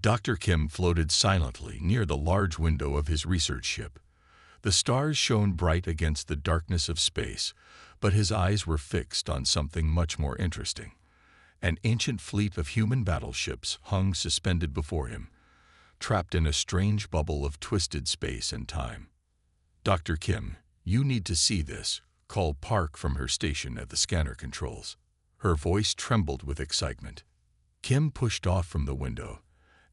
Dr. Kim floated silently near the large window of his research ship. The stars shone bright against the darkness of space, but his eyes were fixed on something much more interesting. An ancient fleet of human battleships hung suspended before him, trapped in a strange bubble of twisted space and time. "Dr. Kim, you need to see this," called Park from her station at the scanner controls. Her voice trembled with excitement. Kim pushed off from the window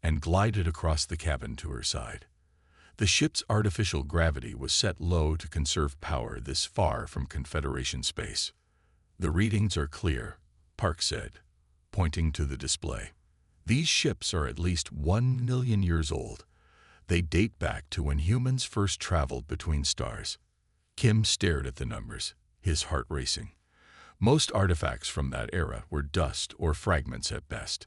and glided across the cabin to her side. The ship's artificial gravity was set low to conserve power this far from Confederation space. "The readings are clear," Park said, pointing to the display. "These ships are at least 1 million years old. They date back to when humans first traveled between stars." Kim stared at the numbers, his heart racing. Most artifacts from that era were dust or fragments at best.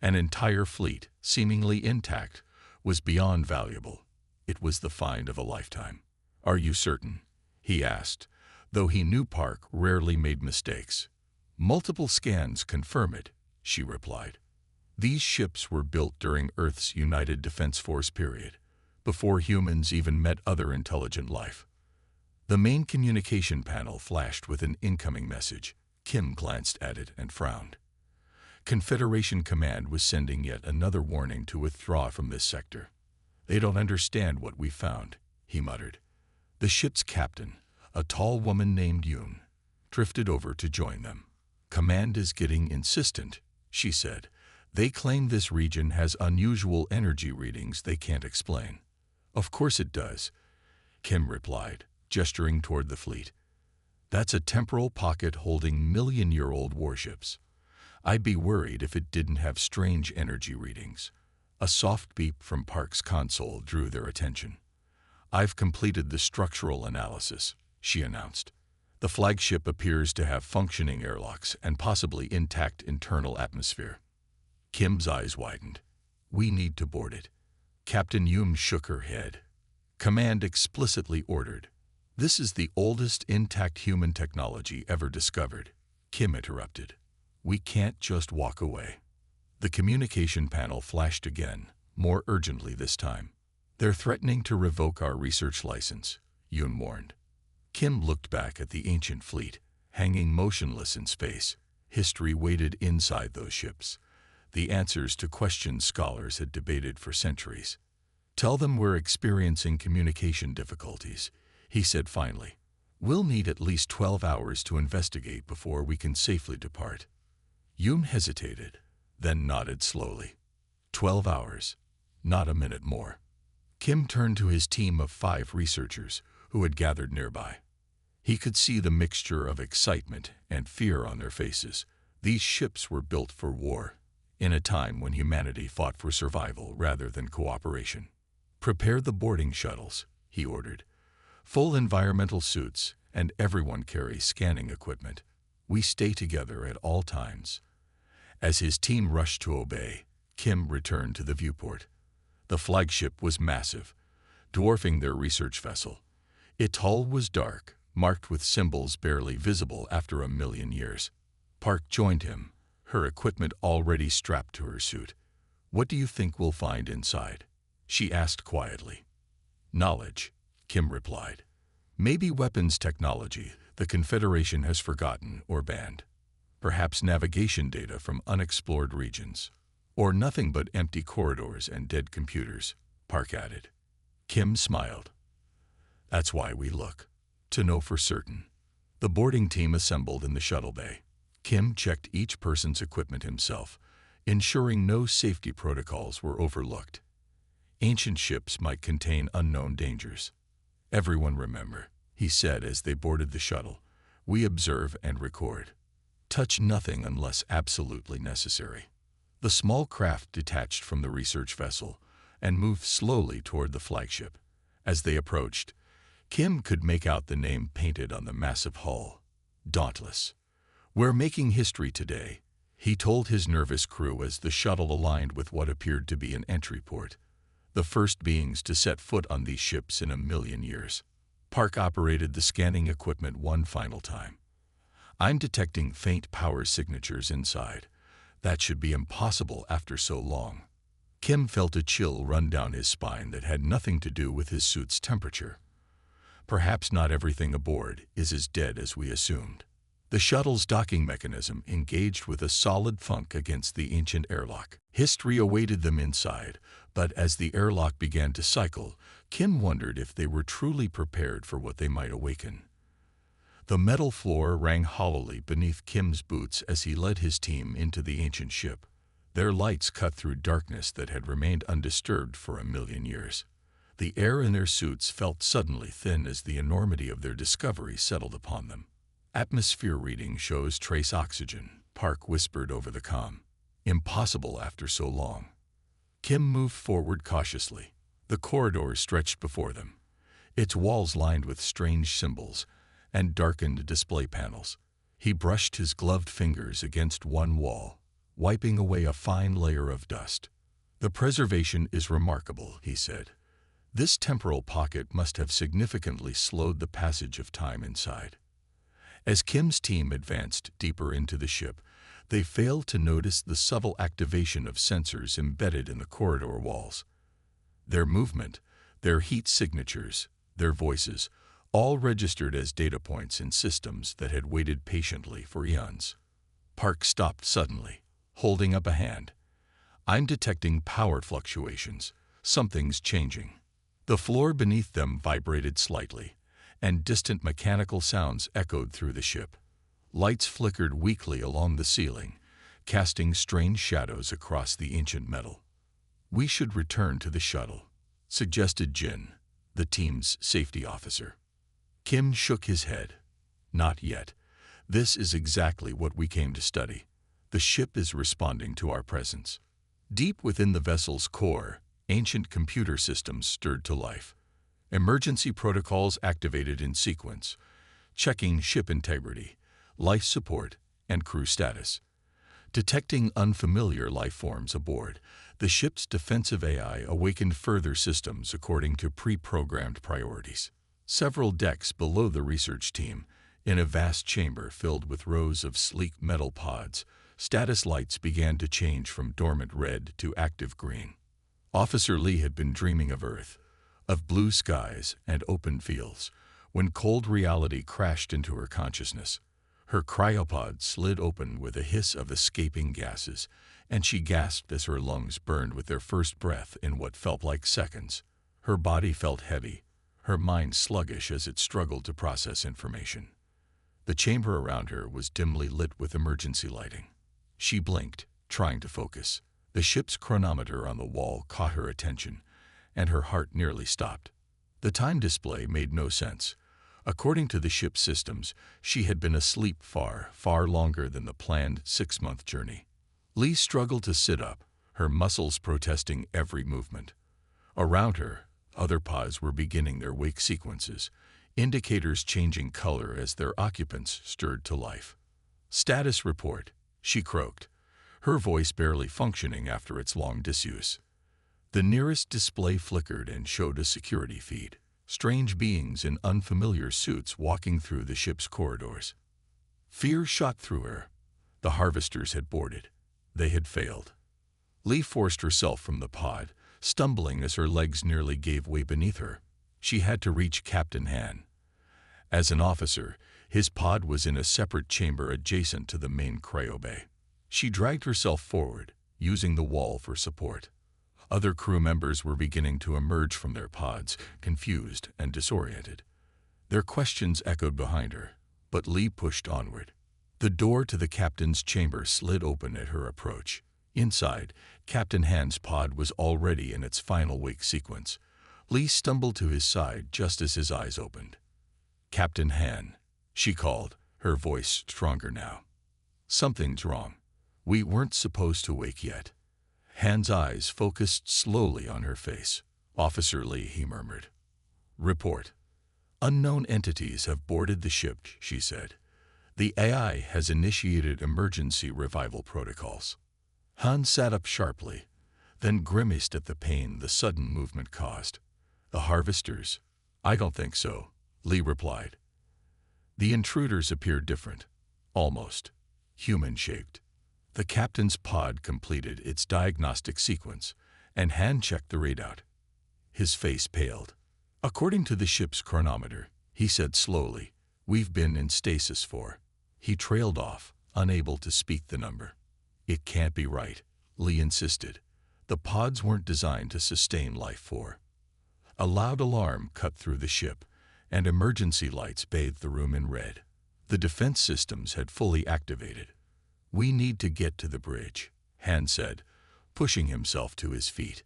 An entire fleet, seemingly intact, was beyond valuable. It was the find of a lifetime. "Are you certain?" he asked, though he knew Park rarely made mistakes. "Multiple scans confirm it," she replied. "These ships were built during Earth's United Defense Force period, before humans even met other intelligent life." The main communication panel flashed with an incoming message. Kim glanced at it and frowned. Confederation Command was sending yet another warning to withdraw from this sector. "They don't understand what we found," he muttered. The ship's captain, a tall woman named Yoon, drifted over to join them. "Command is getting insistent," she said. "They claim this region has unusual energy readings they can't explain." "Of course it does," Kim replied, gesturing toward the fleet. "That's a temporal pocket holding million-year-old warships. I'd be worried if it didn't have strange energy readings." A soft beep from Park's console drew their attention. "I've completed the structural analysis," she announced. "The flagship appears to have functioning airlocks and possibly intact internal atmosphere." Kim's eyes widened. "We need to board it." Captain Yoon shook her head. "Command explicitly ordered." "This is the oldest intact human technology ever discovered," Kim interrupted. "We can't just walk away." The communication panel flashed again, more urgently this time. "They're threatening to revoke our research license," Yoon warned. Kim looked back at the ancient fleet, hanging motionless in space. History waited inside those ships, the answers to questions scholars had debated for centuries. "Tell them we're experiencing communication difficulties," he said finally. "We'll need at least 12 hours to investigate before we can safely depart." Yoon hesitated, then nodded slowly. 12 hours, not a minute more. Kim turned to his team of 5 researchers who had gathered nearby. He could see the mixture of excitement and fear on their faces. These ships were built for war, in a time when humanity fought for survival rather than cooperation. "Prepare the boarding shuttles," he ordered. "Full environmental suits, and everyone carries scanning equipment. We stay together at all times." As his team rushed to obey, Kim returned to the viewport. The flagship was massive, dwarfing their research vessel. Its hull was dark, marked with symbols barely visible after a million years. Park joined him, her equipment already strapped to her suit. "What do you think we'll find inside?" she asked quietly. "Knowledge," Kim replied. "Maybe weapons technology the Confederation has forgotten or banned. Perhaps navigation data from unexplored regions. Or nothing but empty corridors and dead computers," Park added. Kim smiled. "That's why we look, to know for certain." The boarding team assembled in the shuttle bay. Kim checked each person's equipment himself, ensuring no safety protocols were overlooked. Ancient ships might contain unknown dangers. "Everyone remember," he said as they boarded the shuttle, "we observe and record. Touch nothing unless absolutely necessary." The small craft detached from the research vessel and moved slowly toward the flagship. As they approached, Kim could make out the name painted on the massive hull, Dauntless. "We're making history today," he told his nervous crew as the shuttle aligned with what appeared to be an entry port. The first beings to set foot on these ships in a million years. Park operated the scanning equipment one final time. "I'm detecting faint power signatures inside. That should be impossible after so long." Kim felt a chill run down his spine that had nothing to do with his suit's temperature. Perhaps not everything aboard is as dead as we assumed. The shuttle's docking mechanism engaged with a solid thunk against the ancient airlock. History awaited them inside, but as the airlock began to cycle, Kim wondered if they were truly prepared for what they might awaken. The metal floor rang hollowly beneath Kim's boots as he led his team into the ancient ship. Their lights cut through darkness that had remained undisturbed for 1,000,000 years. The air in their suits felt suddenly thin as the enormity of their discovery settled upon them. "Atmosphere reading shows trace oxygen," Park whispered over the comm. "Impossible after so long." Kim moved forward cautiously. The corridor stretched before them, its walls lined with strange symbols and darkened display panels. He brushed his gloved fingers against one wall, wiping away a fine layer of dust. "The preservation is remarkable," he said. "This temporal pocket must have significantly slowed the passage of time inside." As Kim's team advanced deeper into the ship, they failed to notice the subtle activation of sensors embedded in the corridor walls. Their movement, their heat signatures, their voices, all registered as data points in systems that had waited patiently for eons. Park stopped suddenly, holding up a hand. "I'm detecting power fluctuations. Something's changing." The floor beneath them vibrated slightly, and distant mechanical sounds echoed through the ship. Lights flickered weakly along the ceiling, casting strange shadows across the ancient metal. "We should return to the shuttle," suggested Jin, the team's safety officer. Kim shook his head. "Not yet. This is exactly what we came to study. The ship is responding to our presence." Deep within the vessel's core, ancient computer systems stirred to life. Emergency protocols activated in sequence, checking ship integrity, life support, and crew status. Detecting unfamiliar life forms aboard, the ship's defensive AI awakened further systems according to pre-programmed priorities. Several decks below the research team, in a vast chamber filled with rows of sleek metal pods, status lights began to change from dormant red to active green. Officer Lee had been dreaming of Earth, of blue skies and open fields, when cold reality crashed into her consciousness. Her cryopod slid open with a hiss of escaping gases, and she gasped as her lungs burned with their first breath in what felt like seconds. Her body felt heavy, her mind sluggish as it struggled to process information. The chamber around her was dimly lit with emergency lighting. She blinked, trying to focus. The ship's chronometer on the wall caught her attention, and her heart nearly stopped. The time display made no sense. According to the ship's systems, she had been asleep far, far longer than the planned 6-month journey. Lee struggled to sit up, her muscles protesting every movement. Around her, other pods were beginning their wake sequences, indicators changing color as their occupants stirred to life. "Status report," she croaked, her voice barely functioning after its long disuse. The nearest display flickered and showed a security feed. Strange beings in unfamiliar suits walking through the ship's corridors. Fear shot through her. The harvesters had boarded. They had failed. Lee forced herself from the pod, stumbling as her legs nearly gave way beneath her. She had to reach Captain Han. As an officer, his pod was in a separate chamber adjacent to the main cryobay. She dragged herself forward, using the wall for support. Other crew members were beginning to emerge from their pods, confused and disoriented. Their questions echoed behind her, but Lee pushed onward. The door to the captain's chamber slid open at her approach. Inside, Captain Han's pod was already in its final wake sequence. Lee stumbled to his side just as his eyes opened. "Captain Han," she called, her voice stronger now. "Something's wrong. We weren't supposed to wake yet." Han's eyes focused slowly on her face. "Officer Lee," he murmured. "Report. Unknown entities have boarded the ship," she said. "The AI has initiated emergency revival protocols." Han sat up sharply, then grimaced at the pain the sudden movement caused. "The harvesters?" "I don't think so," Lee replied. The intruders appeared different, almost human-shaped. The captain's pod completed its diagnostic sequence, and Han checked the readout. His face paled. "According to the ship's chronometer," he said slowly, "we've been in stasis for." He trailed off, unable to speak the number. "It can't be right," Lee insisted. "The pods weren't designed to sustain life for." A loud alarm cut through the ship, and emergency lights bathed the room in red. The defense systems had fully activated. "We need to get to the bridge," Han said, pushing himself to his feet.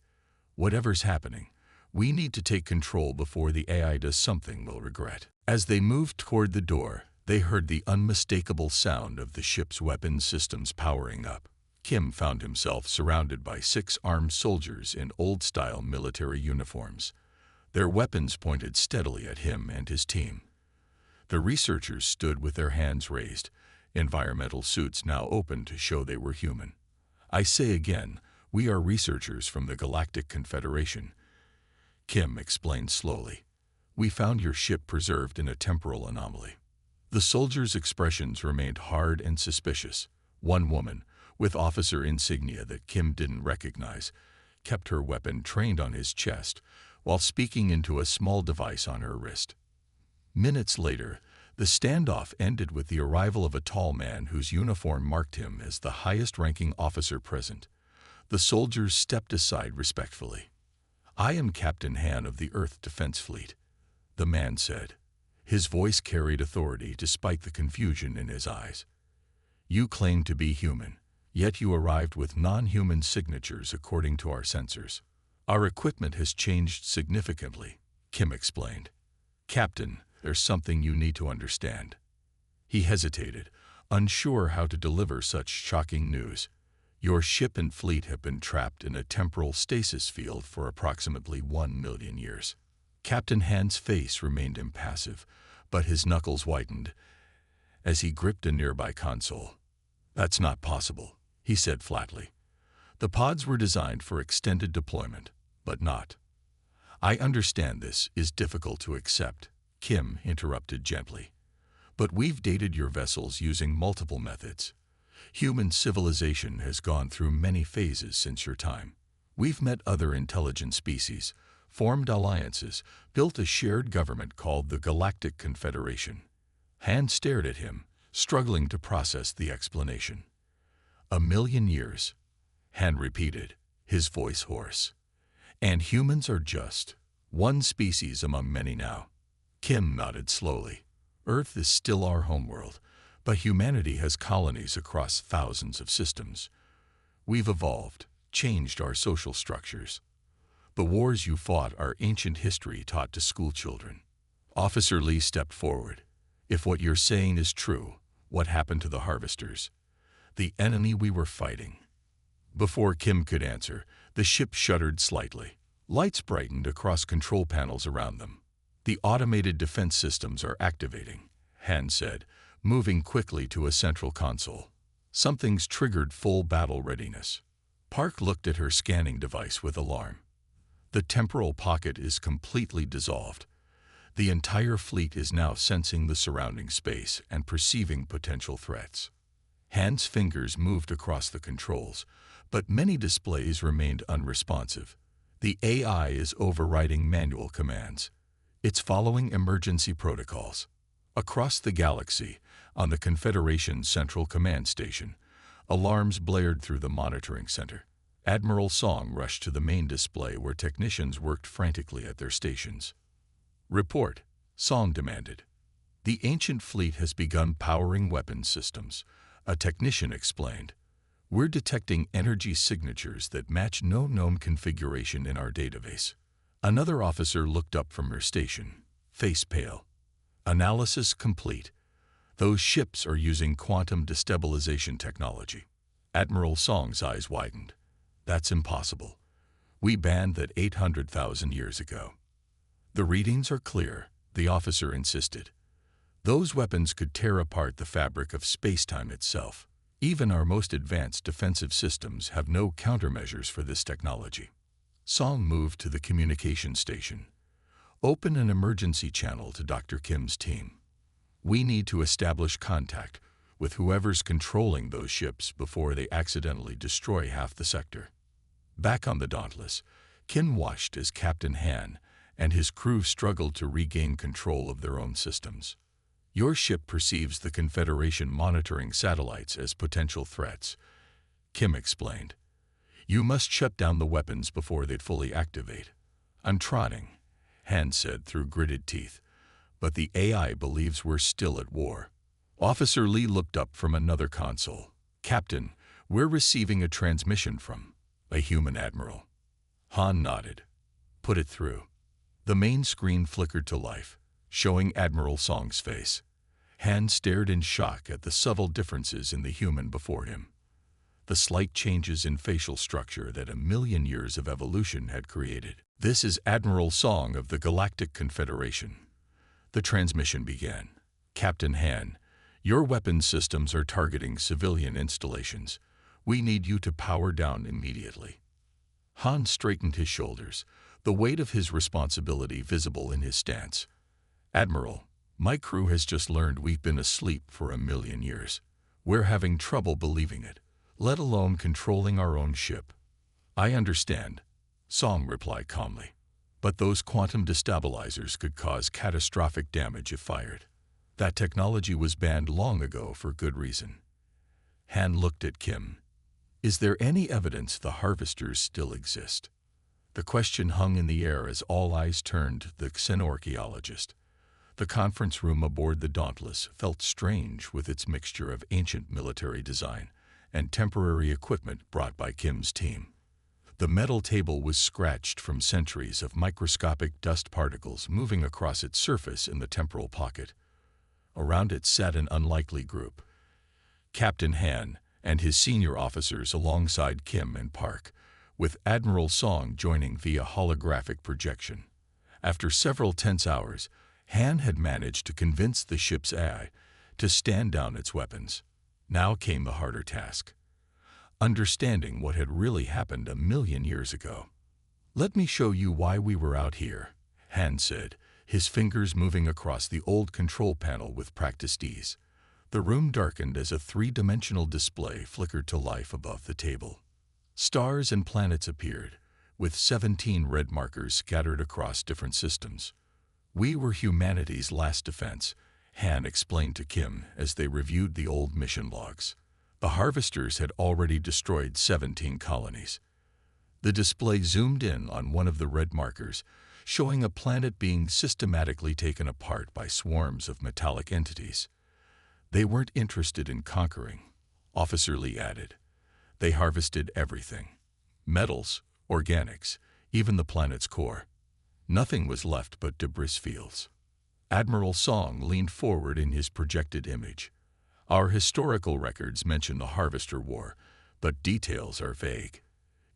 "Whatever's happening, we need to take control before the AI does something we'll regret." As they moved toward the door, they heard the unmistakable sound of the ship's weapons systems powering up. Kim found himself surrounded by 6 armed soldiers in old-style military uniforms. Their weapons pointed steadily at him and his team. The researchers stood with their hands raised, environmental suits now open to show they were human. "I say again, we are researchers from the Galactic Confederation," Kim explained slowly. "We found your ship preserved in a temporal anomaly." The soldiers' expressions remained hard and suspicious. One woman, with officer insignia that Kim didn't recognize, kept her weapon trained on his chest while speaking into a small device on her wrist. Minutes later, the standoff ended with the arrival of a tall man whose uniform marked him as the highest-ranking officer present. The soldiers stepped aside respectfully. "I am Captain Han of the Earth Defense Fleet," the man said. His voice carried authority despite the confusion in his eyes. "You claim to be human, yet you arrived with non-human signatures according to our sensors. Our equipment has changed significantly," Kim explained. "Captain, there's something you need to understand." He hesitated, unsure how to deliver such shocking news. "Your ship and fleet have been trapped in a temporal stasis field for approximately 1 million years." Captain Han's face remained impassive, but his knuckles whitened as he gripped a nearby console. "That's not possible," he said flatly. "The pods were designed for extended deployment, but not." "I understand this is difficult to accept," Kim interrupted gently. "But we've dated your vessels using multiple methods. Human civilization has gone through many phases since your time. We've met other intelligent species, formed alliances, built a shared government called the Galactic Confederation." Han stared at him, struggling to process the explanation. "1 million years," Han repeated, his voice hoarse. "And humans are just one species among many now." Kim nodded slowly. "Earth is still our homeworld, but humanity has colonies across thousands of systems. We've evolved, changed our social structures. The wars you fought are ancient history taught to schoolchildren." Officer Lee stepped forward. "If what you're saying is true, what happened to the harvesters? The enemy we were fighting?" Before Kim could answer, the ship shuddered slightly. Lights brightened across control panels around them. "The automated defense systems are activating," Han said, moving quickly to a central console. "Something's triggered full battle readiness." Park looked at her scanning device with alarm. "The temporal pocket is completely dissolved. The entire fleet is now sensing the surrounding space and perceiving potential threats." Han's fingers moved across the controls, but many displays remained unresponsive. "The AI is overriding manual commands. It's following emergency protocols." Across the galaxy, on the Confederation's Central Command Station, alarms blared through the monitoring center. Admiral Song rushed to the main display where technicians worked frantically at their stations. "Report," Song demanded. "The ancient fleet has begun powering weapons systems," a technician explained. "We're detecting energy signatures that match no known configuration in our database." Another officer looked up from her station, face pale. "Analysis complete. Those ships are using quantum destabilization technology." Admiral Song's eyes widened. "That's impossible. We banned that 800,000 years ago." "The readings are clear," the officer insisted. "Those weapons could tear apart the fabric of space-time itself. Even our most advanced defensive systems have no countermeasures for this technology." Song moved to the communication station. "Open an emergency channel to Dr. Kim's team. We need to establish contact with whoever's controlling those ships before they accidentally destroy half the sector." Back on the Dauntless, Kim watched as Captain Han and his crew struggled to regain control of their own systems. Your ship perceives the Confederation monitoring satellites as potential threats, Kim explained. You must shut down the weapons before they'd fully activate. I'm trying, Han said through gritted teeth, but the AI believes we're still at war. Officer Lee looked up from another console. Captain, we're receiving a transmission from a human admiral. Han nodded. Put it through. The main screen flickered to life, showing Admiral Song's face. Han stared in shock at the subtle differences in the human before him. The slight changes in facial structure that a million years of evolution had created. This is Admiral Song of the Galactic Confederation. The transmission began. Captain Han, your weapon systems are targeting civilian installations. We need you to power down immediately. Han straightened his shoulders, the weight of his responsibility visible in his stance. Admiral, my crew has just learned we've been asleep for a million years. We're having trouble believing it, let alone controlling our own ship. I understand, Song replied calmly. But those quantum destabilizers could cause catastrophic damage if fired. That technology was banned long ago for good reason. Han looked at Kim. Is there any evidence the harvesters still exist? The question hung in the air as all eyes turned to the xenorchaeologist. The conference room aboard the Dauntless felt strange with its mixture of ancient military design and temporary equipment brought by Kim's team. The metal table was scratched from centuries of microscopic dust particles moving across its surface in the temporal pocket. Around it sat an unlikely group. Captain Han and his senior officers alongside Kim and Park, with Admiral Song joining via holographic projection. After several tense hours, Han had managed to convince the ship's AI to stand down its weapons. Now came the harder task. Understanding what had really happened a million years ago. Let me show you why we were out here, Han said, his fingers moving across the old control panel with practiced ease. The room darkened as a three-dimensional display flickered to life above the table. Stars and planets appeared, with 17 red markers scattered across different systems. We were humanity's last defense, Han explained to Kim as they reviewed the old mission logs. The harvesters had already destroyed 17 colonies. The display zoomed in on one of the red markers, showing a planet being systematically taken apart by swarms of metallic entities. They weren't interested in conquering, Officer Lee added. They harvested everything. Metals, organics, even the planet's core. Nothing was left but debris fields. Admiral Song leaned forward in his projected image. Our historical records mention the Harvester War, but details are vague.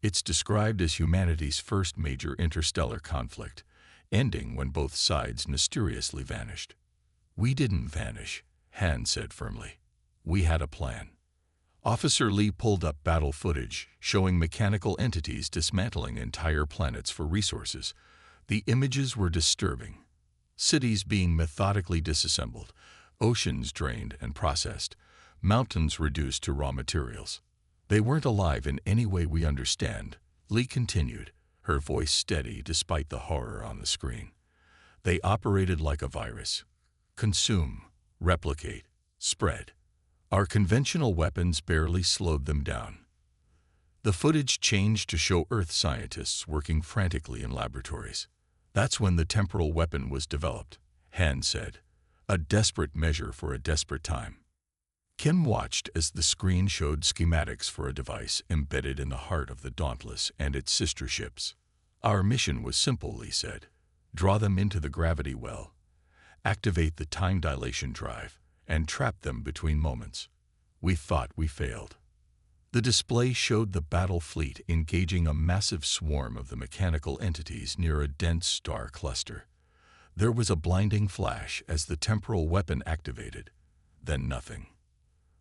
It's described as humanity's first major interstellar conflict, ending when both sides mysteriously vanished. We didn't vanish, Han said firmly. We had a plan. Officer Lee pulled up battle footage showing mechanical entities dismantling entire planets for resources. The images were disturbing. Cities being methodically disassembled, oceans drained and processed, mountains reduced to raw materials. They weren't alive in any way we understand, Lee continued, her voice steady despite the horror on the screen. They operated like a virus. Consume, replicate, spread. Our conventional weapons barely slowed them down. The footage changed to show Earth scientists working frantically in laboratories. That's when the temporal weapon was developed, Han said. A desperate measure for a desperate time. Kim watched as the screen showed schematics for a device embedded in the heart of the Dauntless and its sister ships. Our mission was simple, Lee said. Draw them into the gravity well, activate the time dilation drive, and trap them between moments. We thought we failed. The display showed the battle fleet engaging a massive swarm of the mechanical entities near a dense star cluster. There was a blinding flash as the temporal weapon activated, then nothing.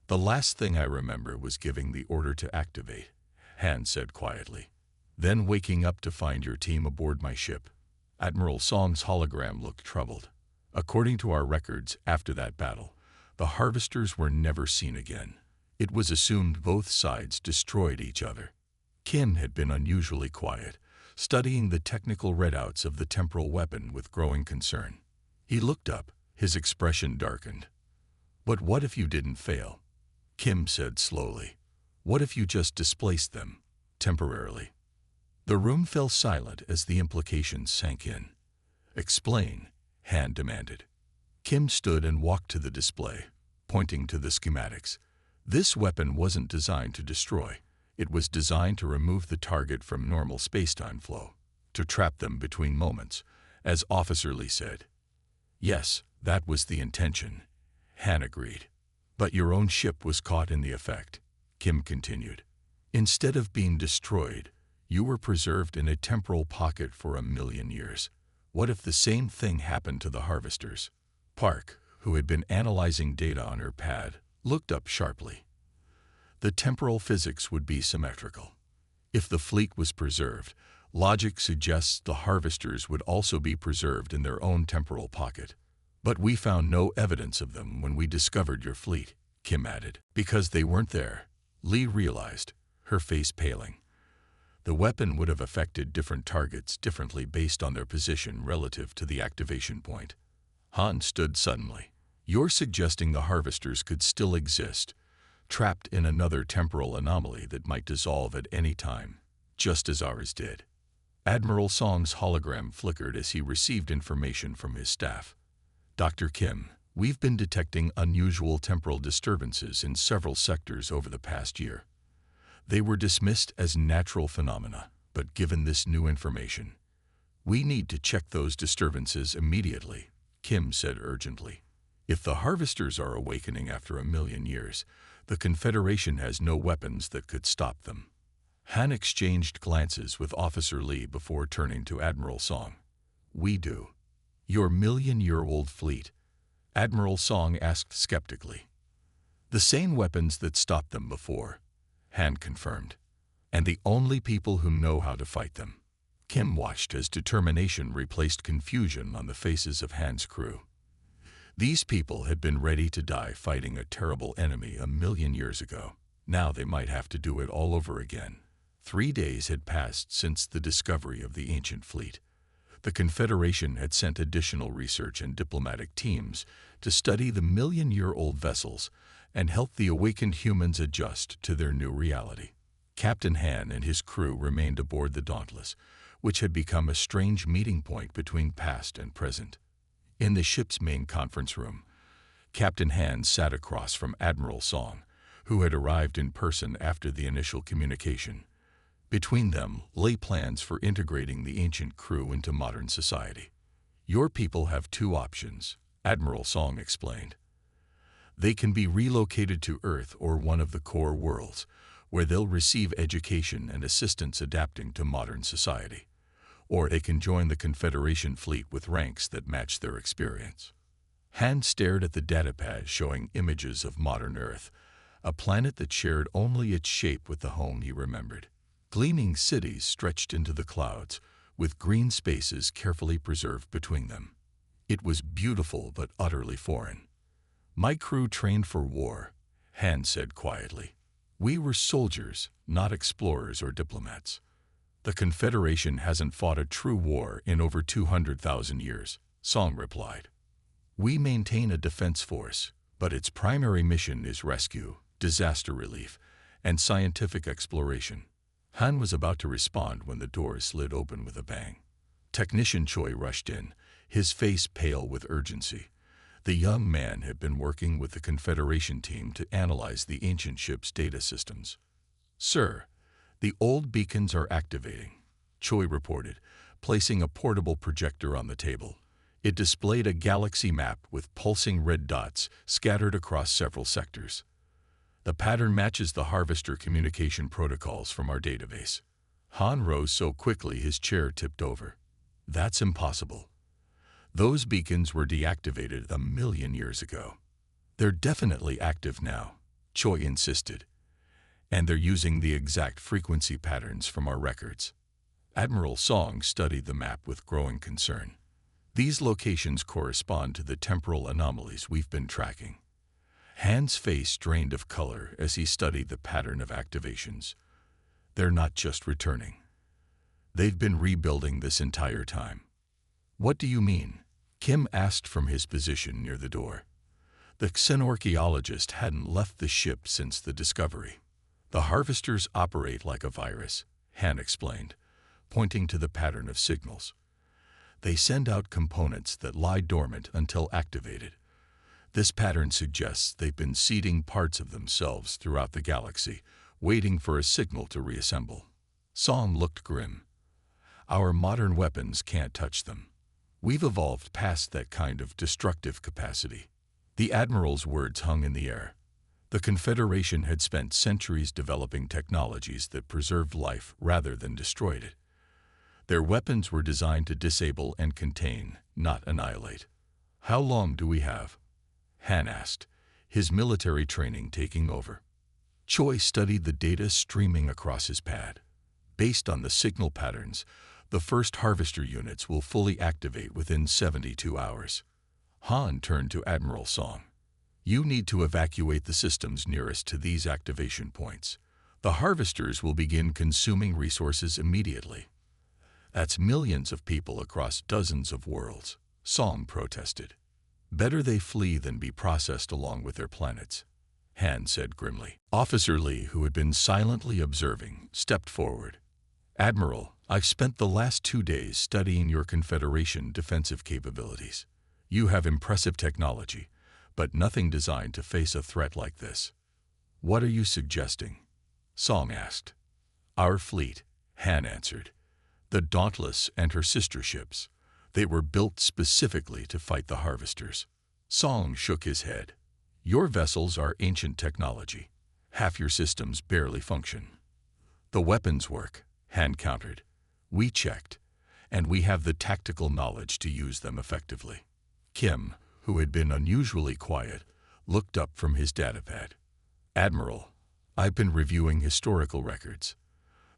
The last thing I remember was giving the order to activate, Han said quietly. Then waking up to find your team aboard my ship. Admiral Song's hologram looked troubled. According to our records, after that battle, the harvesters were never seen again. It was assumed both sides destroyed each other. Kim had been unusually quiet, studying the technical readouts of the temporal weapon with growing concern. He looked up, his expression darkened. "But what if you didn't fail?" Kim said slowly. "What if you just displaced them, temporarily?" The room fell silent as the implications sank in. "Explain," Han demanded. Kim stood and walked to the display, pointing to the schematics. This weapon wasn't designed to destroy. It was designed to remove the target from normal space-time flow, to trap them between moments, as Officer Lee said. "Yes, that was the intention," Han agreed. "But your own ship was caught in the effect," Kim continued. "Instead of being destroyed, you were preserved in a temporal pocket for 1,000,000 years. What if the same thing happened to the harvesters?" Park, who had been analyzing data on her pad, looked up sharply. The temporal physics would be symmetrical. If the fleet was preserved, logic suggests the harvesters would also be preserved in their own temporal pocket. "But we found no evidence of them when we discovered your fleet," Kim added. "Because they weren't there," Lee realized, her face paling. The weapon would have affected different targets differently based on their position relative to the activation point. Han stood suddenly. "You're suggesting the harvesters could still exist, trapped in another temporal anomaly that might dissolve at any time, just as ours did." Admiral Song's hologram flickered as he received information from his staff. "Dr. Kim, we've been detecting unusual temporal disturbances in several sectors over the past year. They were dismissed as natural phenomena, but given this new information, we need to check those disturbances immediately," Kim said urgently. "If the harvesters are awakening after 1,000,000 years, the Confederation has no weapons that could stop them." Han exchanged glances with Officer Lee before turning to Admiral Song. "We do." "Your 1,000,000-year-old fleet?" Admiral Song asked skeptically. "The same weapons that stopped them before," Han confirmed. "And the only people who know how to fight them." Kim watched as determination replaced confusion on the faces of Han's crew. These people had been ready to die fighting a terrible enemy 1,000,000 years ago. Now they might have to do it all over again. 3 days had passed since the discovery of the ancient fleet. The Confederation had sent additional research and diplomatic teams to study the 1,000,000-year-old vessels and help the awakened humans adjust to their new reality. Captain Han and his crew remained aboard the Dauntless, which had become a strange meeting point between past and present. In the ship's main conference room, Captain Han sat across from Admiral Song, who had arrived in person after the initial communication. Between them lay plans for integrating the ancient crew into modern society. "Your people have 2 options," Admiral Song explained. "They can be relocated to Earth or one of the core worlds, where they'll receive education and assistance adapting to modern society. Or they can join the Confederation fleet with ranks that match their experience." Han stared at the datapad showing images of modern Earth, a planet that shared only its shape with the home he remembered. Gleaming cities stretched into the clouds, with green spaces carefully preserved between them. It was beautiful but utterly foreign. "My crew trained for war," Han said quietly. "We were soldiers, not explorers or diplomats. The Confederation hasn't fought a true war in over 200,000 years, Song replied. "We maintain a defense force, but its primary mission is rescue, disaster relief, and scientific exploration." Han was about to respond when the door slid open with a bang. Technician Choi rushed in, his face pale with urgency. The young man had been working with the Confederation team to analyze the ancient ship's data systems. "Sir, the old beacons are activating," Choi reported, placing a portable projector on the table. It displayed a galaxy map with pulsing red dots scattered across several sectors. "The pattern matches the Harvester communication protocols from our database." Han rose so quickly his chair tipped over. "That's impossible. Those beacons were deactivated 1,000,000 years ago." "They're definitely active now," Choi insisted. "And they're using the exact frequency patterns from our records." Admiral Song studied the map with growing concern. "These locations correspond to the temporal anomalies we've been tracking." Han's face drained of color as he studied the pattern of activations. They're not just returning. They've been rebuilding this entire time. What do you mean? Kim asked from his position near the door. The xenorchaeologist hadn't left the ship since the discovery. The harvesters operate like a virus, Han explained, pointing to the pattern of signals. They send out components that lie dormant until activated. This pattern suggests they've been seeding parts of themselves throughout the galaxy, waiting for a signal to reassemble. Song looked grim. Our modern weapons can't touch them. We've evolved past that kind of destructive capacity. The Admiral's words hung in the air. The Confederation had spent centuries developing technologies that preserved life rather than destroyed it. Their weapons were designed to disable and contain, not annihilate. How long do we have? Han asked, his military training taking over. Choi studied the data streaming across his pad. Based on the signal patterns, the first harvester units will fully activate within 72 hours. Han turned to Admiral Song. You need to evacuate the systems nearest to these activation points. The harvesters will begin consuming resources immediately. That's millions of people across dozens of worlds, Song protested. Better they flee than be processed along with their planets, Han said grimly. Officer Lee, who had been silently observing, stepped forward. Admiral, I've spent the last 2 days studying your Confederation defensive capabilities. You have impressive technology, but nothing designed to face a threat like this. What are you suggesting? Song asked. Our fleet, Han answered. The Dauntless and her sister ships. They were built specifically to fight the harvesters. Song shook his head. Your vessels are ancient technology. Half your systems barely function. The weapons work, Han countered. We checked, and we have the tactical knowledge to use them effectively. Kim, who had been unusually quiet, looked up from his datapad. Admiral, I've been reviewing historical records.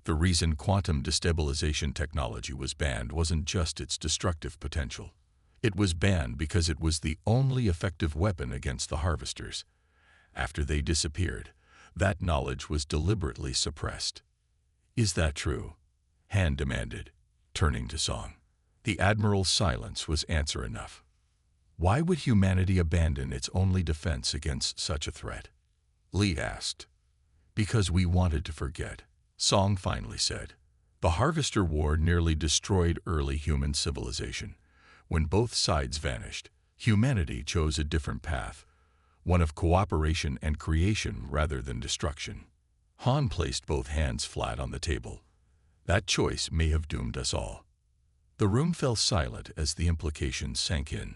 The reason quantum destabilization technology was banned wasn't just its destructive potential. It was banned because it was the only effective weapon against the harvesters. After they disappeared, that knowledge was deliberately suppressed. Is that true? Han demanded, turning to Song. The Admiral's silence was answer enough. Why would humanity abandon its only defense against such a threat? Lee asked. Because we wanted to forget, Song finally said. The Harvester War nearly destroyed early human civilization. When both sides vanished, humanity chose a different path, one of cooperation and creation rather than destruction. Han placed both hands flat on the table. That choice may have doomed us all. The room fell silent as the implications sank in.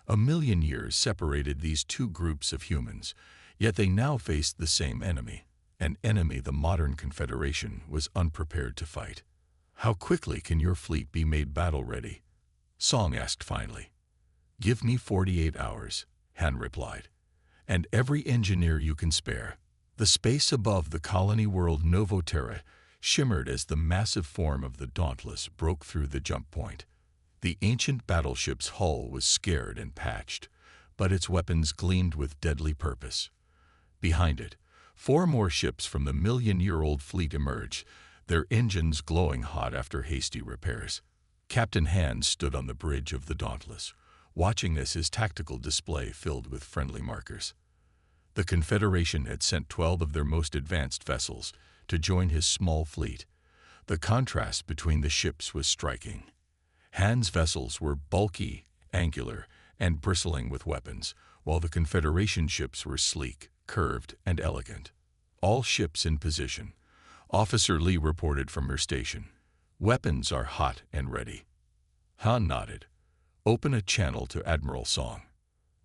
1,000,000 years separated these two groups of humans, yet they now faced the same enemy, an enemy the modern Confederation was unprepared to fight. How quickly can your fleet be made battle-ready? Song asked finally. Give me 48 hours, Han replied, and every engineer you can spare. The space above the colony world Novoterra shimmered as the massive form of the Dauntless broke through the jump point. The ancient battleship's hull was scared and patched, but its weapons gleamed with deadly purpose. Behind it, 4 more ships from the 1,000,000-year-old fleet emerged, their engines glowing hot after hasty repairs. Captain Han stood on the bridge of the Dauntless, watching as his tactical display filled with friendly markers. The Confederation had sent 12 of their most advanced vessels to join his small fleet. The contrast between the ships was striking. Han's vessels were bulky, angular, and bristling with weapons, while the Confederation ships were sleek, curved, and elegant. All ships in position. Officer Lee reported from her station. Weapons are hot and ready. Han nodded. Open a channel to Admiral Song.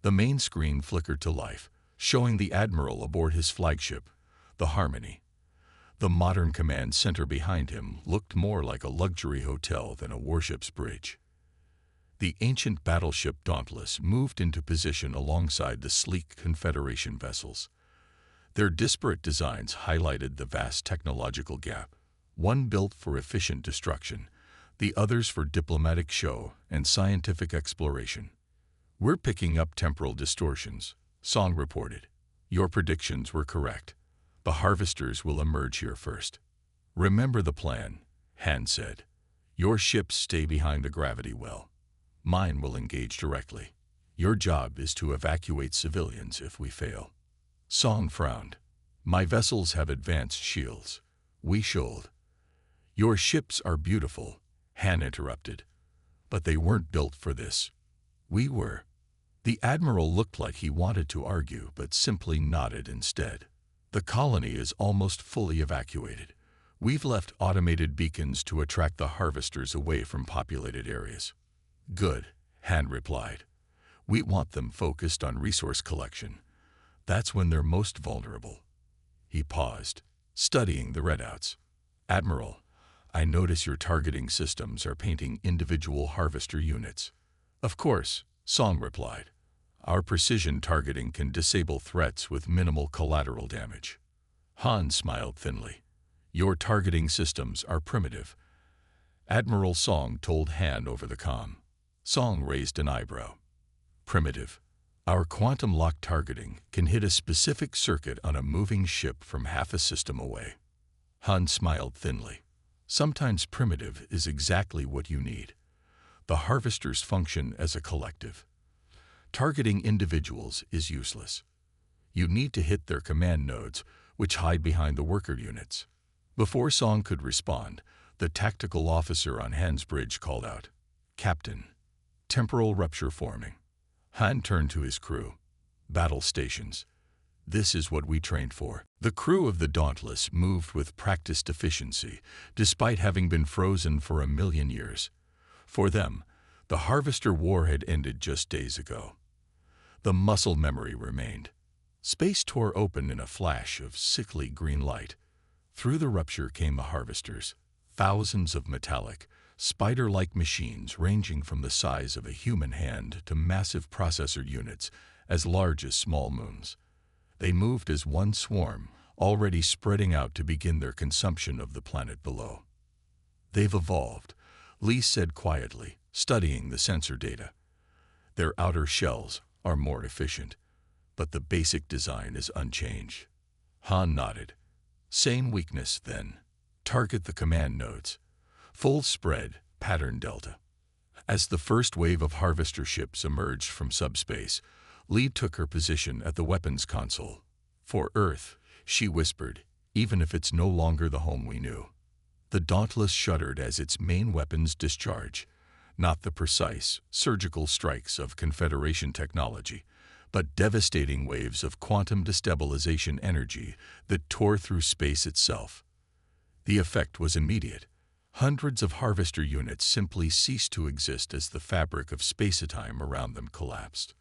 The main screen flickered to life, showing the Admiral aboard his flagship, the Harmony. The modern command center behind him looked more like a luxury hotel than a warship's bridge. The ancient battleship Dauntless moved into position alongside the sleek Confederation vessels. Their disparate designs highlighted the vast technological gap, one built for efficient destruction, the others for diplomatic show and scientific exploration. We're picking up temporal distortions, Song reported. Your predictions were correct. The harvesters will emerge here first. Remember the plan, Han said. Your ships stay behind the gravity well. Mine will engage directly. Your job is to evacuate civilians if we fail. Song frowned. My vessels have advanced shields. We should. Your ships are beautiful, Han interrupted. But they weren't built for this. We were. The admiral looked like he wanted to argue, but simply nodded instead. The colony is almost fully evacuated. We've left automated beacons to attract the harvesters away from populated areas. Good, Han replied. We want them focused on resource collection. That's when they're most vulnerable. He paused, studying the readouts. Admiral, I notice your targeting systems are painting individual harvester units. Of course, Song replied. Our precision targeting can disable threats with minimal collateral damage. Han smiled thinly. Your targeting systems are primitive. Admiral Song told Han over the comm. Song raised an eyebrow. Primitive. Our quantum lock targeting can hit a specific circuit on a moving ship from half a system away. Han smiled thinly. Sometimes primitive is exactly what you need. The harvesters function as a collective. Targeting individuals is useless. You need to hit their command nodes, which hide behind the worker units. Before Song could respond, the tactical officer on Han's bridge called out, Captain, temporal rupture forming. Han turned to his crew. Battle stations. This is what we trained for. The crew of the Dauntless moved with practiced efficiency, despite having been frozen for 1,000,000 years. For them, the Harvester War had ended just days ago. The muscle memory remained. Space tore open in a flash of sickly green light. Through the rupture came the harvesters, thousands of metallic, spider-like machines ranging from the size of a human hand to massive processor units as large as small moons. They moved as one swarm, already spreading out to begin their consumption of the planet below. They've evolved, Lee said quietly, studying the sensor data. Their outer shells are more efficient, but the basic design is unchanged. Han nodded. Same weakness, then. Target the command nodes. Full spread, pattern delta. As the first wave of harvester ships emerged from subspace, Lee took her position at the weapons console. For Earth, she whispered, even if it's no longer the home we knew. The Dauntless shuddered as its main weapons discharged, not the precise, surgical strikes of Confederation technology, but devastating waves of quantum destabilization energy that tore through space itself. The effect was immediate. Hundreds of harvester units simply ceased to exist as the fabric of space-time around them collapsed.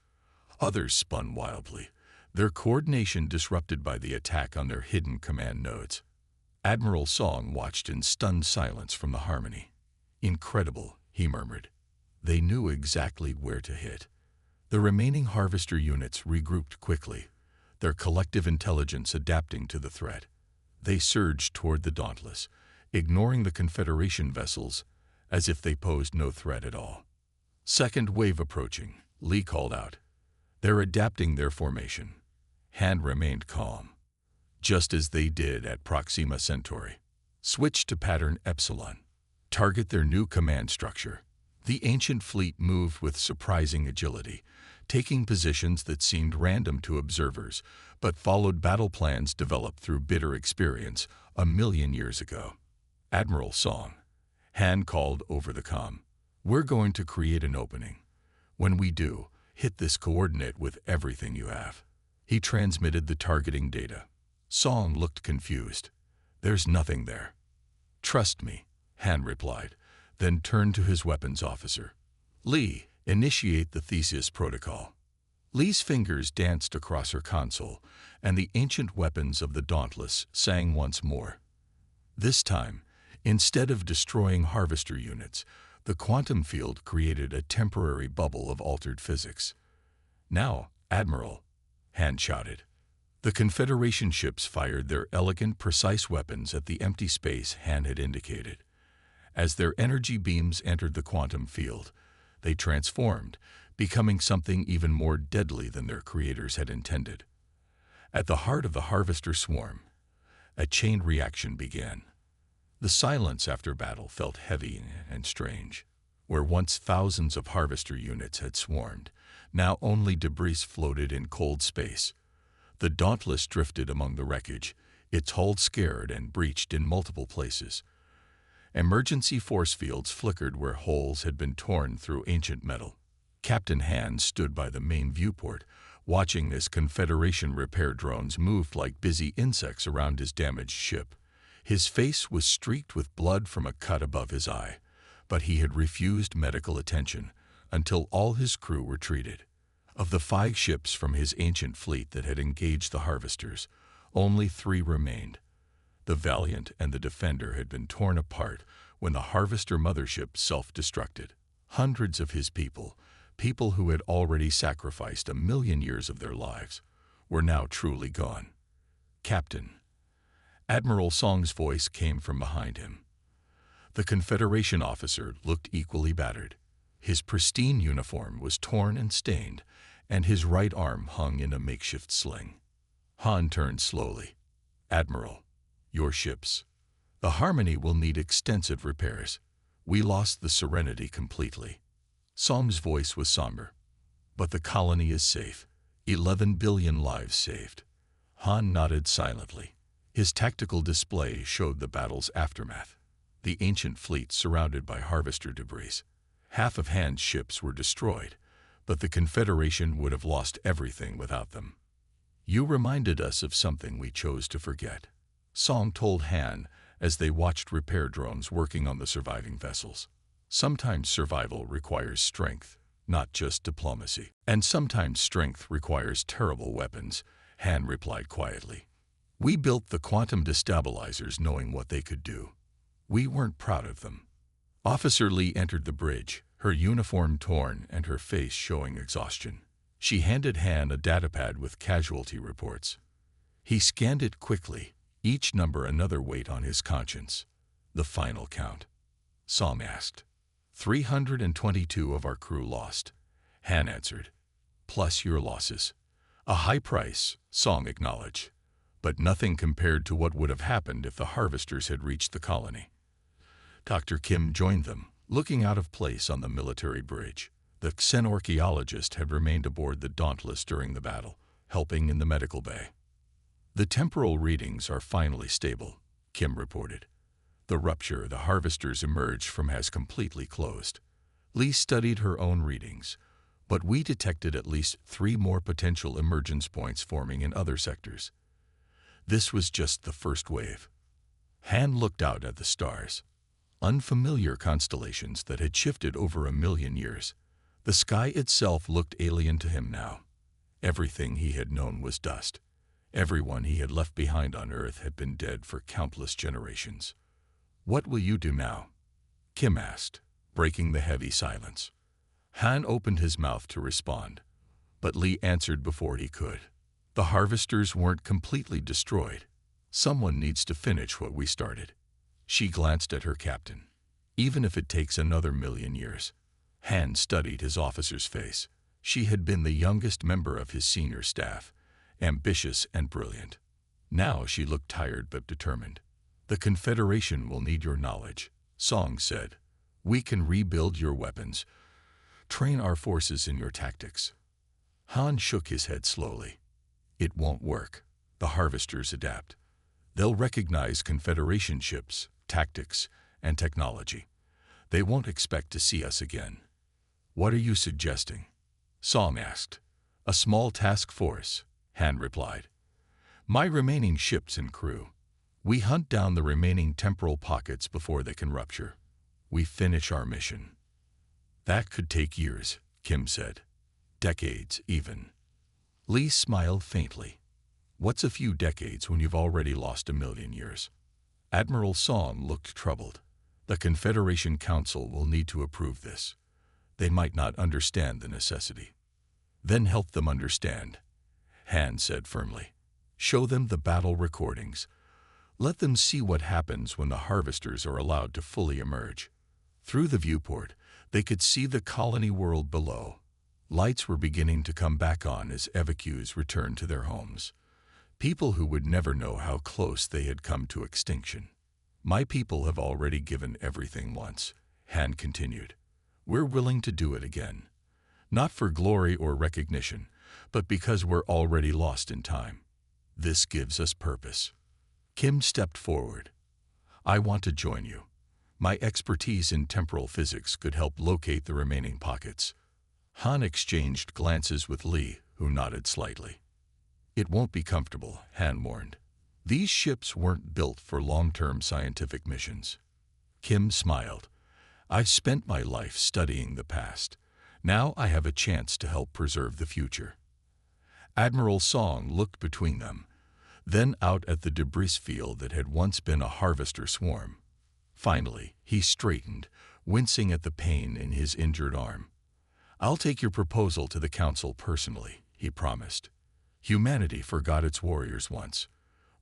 Others spun wildly, their coordination disrupted by the attack on their hidden command nodes. Admiral Song watched in stunned silence from the Harmony. Incredible, he murmured. They knew exactly where to hit. The remaining harvester units regrouped quickly, their collective intelligence adapting to the threat. They surged toward the Dauntless, ignoring the Confederation vessels as if they posed no threat at all. Second wave approaching, Lee called out. They're adapting their formation. Han remained calm, just as they did at Proxima Centauri. Switch to pattern Epsilon. Target their new command structure. The ancient fleet moved with surprising agility, taking positions that seemed random to observers, but followed battle plans developed through bitter experience 1,000,000 years ago. Admiral Song, Han called over the comm. We're going to create an opening. When we do, hit this coordinate with everything you have. He transmitted the targeting data. Song looked confused. There's nothing there. Trust me, Han replied, then turned to his weapons officer. Lee, initiate the Theseus protocol. Lee's fingers danced across her console, and the ancient weapons of the Dauntless sang once more. This time, instead of destroying harvester units, the quantum field created a temporary bubble of altered physics. Now, Admiral, Han shouted. The Confederation ships fired their elegant, precise weapons at the empty space Han had indicated. As their energy beams entered the quantum field, they transformed, becoming something even more deadly than their creators had intended. At the heart of the harvester swarm, a chain reaction began. The silence after battle felt heavy and strange. Where once thousands of harvester units had swarmed, now only debris floated in cold space. The Dauntless drifted among the wreckage, its hull scarred and breached in multiple places. Emergency force fields flickered where holes had been torn through ancient metal. Captain Han stood by the main viewport, watching as Confederation repair drones moved like busy insects around his damaged ship. His face was streaked with blood from a cut above his eye, but he had refused medical attention until all his crew were treated. Of the 5 ships from his ancient fleet that had engaged the harvesters, only 3 remained. The Valiant and the Defender had been torn apart when the harvester mothership self-destructed. Hundreds of his people who had already sacrificed 1,000,000 years of their lives, were now truly gone. Captain. Admiral Song's voice came from behind him. The Confederation officer looked equally battered. His pristine uniform was torn and stained, and his right arm hung in a makeshift sling. Han turned slowly. Admiral, your ships. The Harmony will need extensive repairs. We lost the Serenity completely. Song's voice was somber. But the colony is safe. 11 billion lives saved. Han nodded silently. His tactical display showed the battle's aftermath. The ancient fleet surrounded by harvester debris. Half of Han's ships were destroyed, but the Confederation would have lost everything without them. You reminded us of something we chose to forget, Song told Han as they watched repair drones working on the surviving vessels. Sometimes survival requires strength, not just diplomacy. And sometimes strength requires terrible weapons, Han replied quietly. We built the quantum destabilizers knowing what they could do. We weren't proud of them. Officer Lee entered the bridge, her uniform torn and her face showing exhaustion. She handed Han a datapad with casualty reports. He scanned it quickly, each number another weight on his conscience. The final count. Song asked. 322 of our crew lost. Han answered. Plus your losses. A high price, Song acknowledged, but nothing compared to what would have happened if the harvesters had reached the colony. Dr. Kim joined them, looking out of place on the military bridge. The xenorchaeologist had remained aboard the Dauntless during the battle, helping in the medical bay. The temporal readings are finally stable, Kim reported. The rupture the harvesters emerged from has completely closed. Lee studied her own readings, but we detected at least 3 more potential emergence points forming in other sectors. This was just the first wave. Han looked out at the stars. Unfamiliar constellations that had shifted over 1,000,000 years. The sky itself looked alien to him now. Everything he had known was dust. Everyone he had left behind on Earth had been dead for countless generations. What will you do now? Kim asked, breaking the heavy silence. Han opened his mouth to respond, but Lee answered before he could. The harvesters weren't completely destroyed. Someone needs to finish what we started. She glanced at her captain. Even if it takes another 1,000,000 years. Han studied his officer's face. She had been the youngest member of his senior staff, ambitious and brilliant. Now she looked tired but determined. The Confederation will need your knowledge, Song said. We can rebuild your weapons, train our forces in your tactics. Han shook his head slowly. It won't work. The harvesters adapt. They'll recognize Confederation ships, tactics, and technology. They won't expect to see us again. What are you suggesting? Song asked. A small task force, Han replied. My remaining ships and crew. We hunt down the remaining temporal pockets before they can rupture. We finish our mission. That could take years, Kim said. Decades, even. Lee smiled faintly. What's a few decades when you've already lost 1,000,000 years? Admiral Song looked troubled. The Confederation Council will need to approve this. They might not understand the necessity. Then help them understand, Han said firmly. Show them the battle recordings. Let them see what happens when the harvesters are allowed to fully emerge. Through the viewport, they could see the colony world below. Lights were beginning to come back on as evacuees returned to their homes. People who would never know how close they had come to extinction. My people have already given everything once, Han continued. We're willing to do it again. Not for glory or recognition, but because we're already lost in time. This gives us purpose. Kim stepped forward. I want to join you. My expertise in temporal physics could help locate the remaining pockets. Han exchanged glances with Lee, who nodded slightly. It won't be comfortable, Han warned. These ships weren't built for long-term scientific missions. Kim smiled. I've spent my life studying the past. Now I have a chance to help preserve the future. Admiral Song looked between them, then out at the debris field that had once been a harvester swarm. Finally, he straightened, wincing at the pain in his injured arm. I'll take your proposal to the Council personally, he promised. Humanity forgot its warriors once.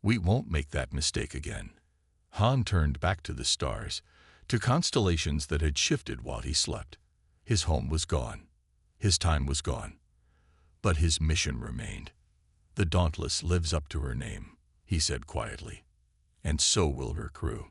We won't make that mistake again. Han turned back to the stars, to constellations that had shifted while he slept. His home was gone. His time was gone. But his mission remained. The Dauntless lives up to her name, he said quietly. And so will her crew.